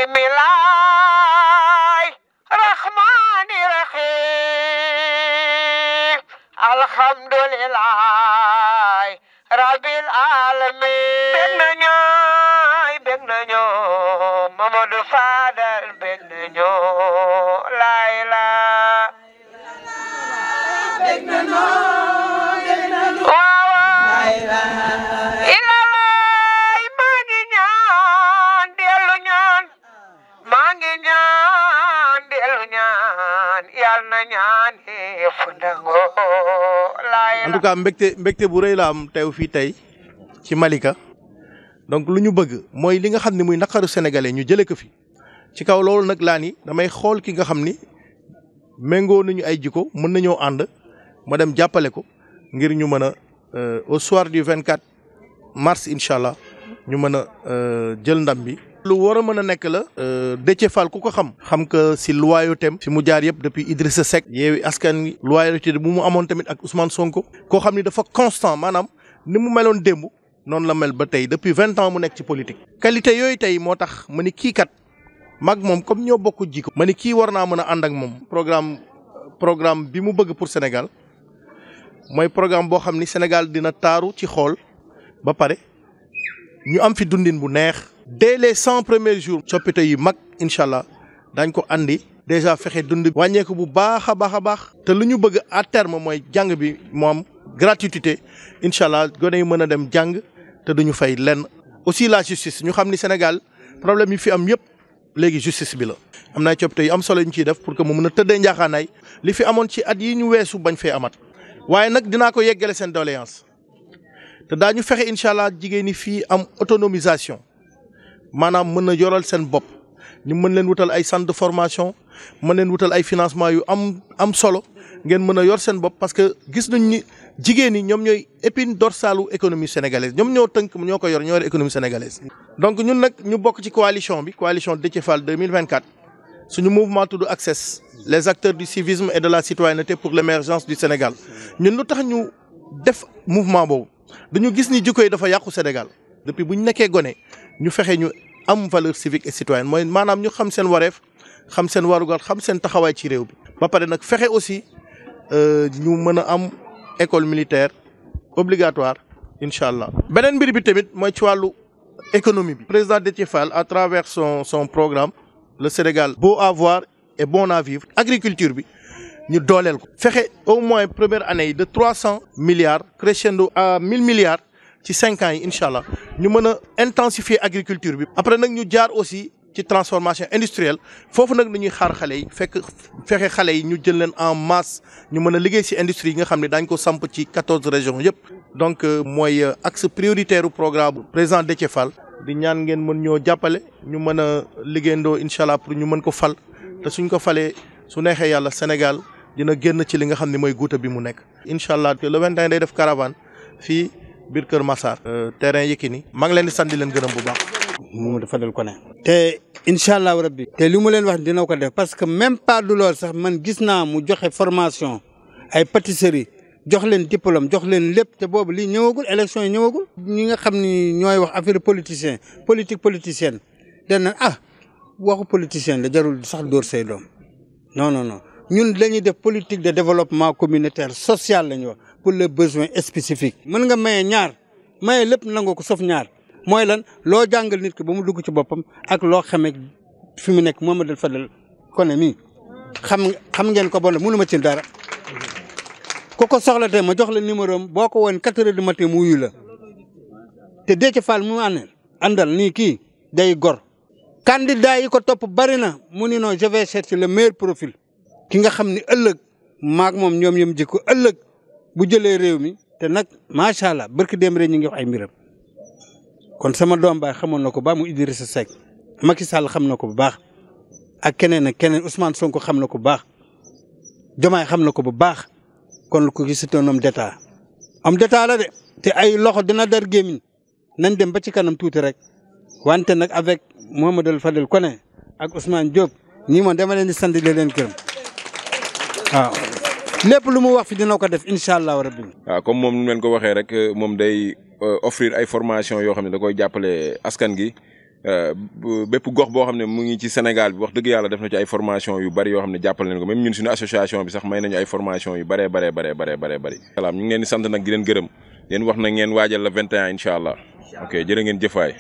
bismillahi rahmani rahim alhamdulillahi rabbil alamin bég nañu Mamadou Fadal bég nañu layla bég nañu en tout cas mbégte bu rëy la am teew fii tey ci Malika donc lu ñu bëgg mooy li nga xam ne muy naqaru sénégalais ñu jëlee ko fi ci kaw loolu nag laa ni damay xool ki nga xam ni méngoo nañu ay jikko mën nañoo ànd ma dem jàppale ko ngir ñu mën a au soir du 24 mars incha allah ñu mën a jël ndam bi. lu war a mën a nekk la. Déthié Fall ku ko xam. xam que si loyauté fi mu jaar yëpp depuis Idrissa Seck. Yewwi Askan Wi loyauté bu mu amoon tamit ak Ousmane Sonko. koo xam ni dafa constant maanaam ni mu meloon démb noonu la mel ba tey depuis 20 ans mu nekk ci politique. qualité yooyu tey moo tax ma ni kii kat mag moom comme ñoo bokk jikko. ma ni kii war naa mën a ànd ak moom. programme bi mu bëgg pour Sénégal mooy programme boo xam ni Sénégal dina taaru ci xool ba pare ñu am fi dundin bu neex. dès les 100 premiers jours. coppite yu mag incha allah dañ ko andi. déjà fexe dund wàññeeku bu baax a baax a baax. te lu ñu bëgg à terme mooy jàng bi moom gratuité incha allah gone yi mën a dem jàng te duñu fay lenn. aussi la justice ñu xam ni Sénégal problème yi fi am yëpp léegi justice bi la. am na ay coppite yu am solo yu ñu ciy def pour que mu mën a tëddee njaaxaanaay li fi amoon ci at yi ñu weesu bañ fee amat. waaye nag dinaa ko yeggale seen doléance te daañu fexe incha allah jigéen ñi fii am autonomisation. maanaam mën na yoral seen bopp ñu mën leen wutal ay centre de formation mën leen wutal ay financement yu am solo ngeen mën a yor seen bopp parce que gis nañ ni jigéen ñi ñoom ñooy épine dorsalu économie sénégalaise ñoom ñoo tënk ñoo ko yor ñoo yor économie sénégalaise. donc ñun nag ñu bokk ci coalition bi coalition Déthié Fall 2024 suñu mouvement tudd ACCESS les acteurs du civisme et de la citoyenneté pour l'émergence du Sénégal ñun lu tax ñu def mouvement boobu dañu gis ni jikko yi dafa yàqu Sénégal depuis bu ñu nekkee gone. ñu fexe ñu am valeur civique et citoyenne mooy maanaam ñu xam seen wareef xam seen warugal xam seen taxawaay ci réew bi. ba pare nag fexe aussi ñu mën a am école militaire obligatoire incha allah. beneen mbir bi tamit mooy ci wàllu économie bi. président Déthié Fall à travers son programme le Sénégal beau à voir et bon à vivre. agriculture bi ñu dooleel ko. fexe au moins première année yi de 300 milliards crescendo à 1000 milliards. ci 5 ans yi incha allah ñu mën a intensifier agriculture bi. après nag ñu jaar aussi ci transformation industrielle foofu nag dañuy xaar xale yi fexe xale yi ñu jël leen en masse ñu mën a liggéey ci industrie yi nga xam ne daañ ko samp ci 14 régions yëpp. donc mooy axe prioritaire programme président Déthié Fall. di ñaan ngeen mën ñoo jàppale ñu mën a liggéeyandoo incha allah pour ñu mën ko fal te suñ ko falee su neexee yàlla Sénégal dina génn ci li nga xam ne mooy guuta bi mu nekk. incha allah le 21 day def caravane fii. biir Kër Massar. terrain Yékini maa ngi leen di sant di leen gërëm bu baax. Mamadou Fadel Koné. te incha allahu rabbi. te li mu leen wax dina ko def parce que même pas du lool sax man gis naa mu joxe formation ay pâtisserie jox leen diplôme jox leen lépp te boobu lii ñëwagul élection yi ñëwagul. ñi nga xam ni ñooy wax affaire politique politicienne dana waxu politicien la jarul sax dóor say doom non ñun lañuy def politique de développement communautaire social la ñu wax. pour les besoins spécifiques. mën nga maye ñaar maye lépp nangu ko sauf ñaar mooy lan loo jàngal nit ki ba mu dugg ci boppam ak loo xamee fi mu nekk Mamadou Fadel Koné mii xam ngeen ko bon mënu ma ci dara. ku ko soxla te ma jox la numéro am boo ko woon 4 heures du matin mu wuyu la te Déthié Fall mu àndal nii kii day gor. candidat yi ko topp bari na mu ni non je vais chercher le meilleur profil ki nga xam ni ëllëg maak moom ñoom yëm jikko ëllëg. bu jëlee réew mi te nag macha allah barki dem rek ñu ngi wax ay mbiram kon sama doom baay xamoon na ko ba mu Idrissa Seck Macky Sall xam na ko bu baax ak keneen Ousmane Sonko xam na ko bu baax Diomaye xam na ko bu baax kon ko gis c'est un homme d'état la de te ay loxo dina dar gémmiñ nañ dem ba ci kanam tuuti rek wante nag avec Mamadou Fadel Koné ak Ousmane Diop ñii moom dama leen di sant di leen gërëm waaw. lépp lu mu wax fi dina ko def incha allah rabbi. waaw comme moom nu leen ko waxee rek moom day offrir ay formation yoo xam ne da koy jàppale askan gi bépp gox boo xam ne mu ngi ci Sénégal bi wax dëgg yàlla def na ci ay formation yu bari yoo xam ne jàppal nañ ko même ñun suñu association bi sax may nañu ay formation yu bëree bëri salaam ñu ngi leen di sant nag di leen gërëm leen wax na ngeen waajal la 21 incha allah ok jërë ngeen jëfaay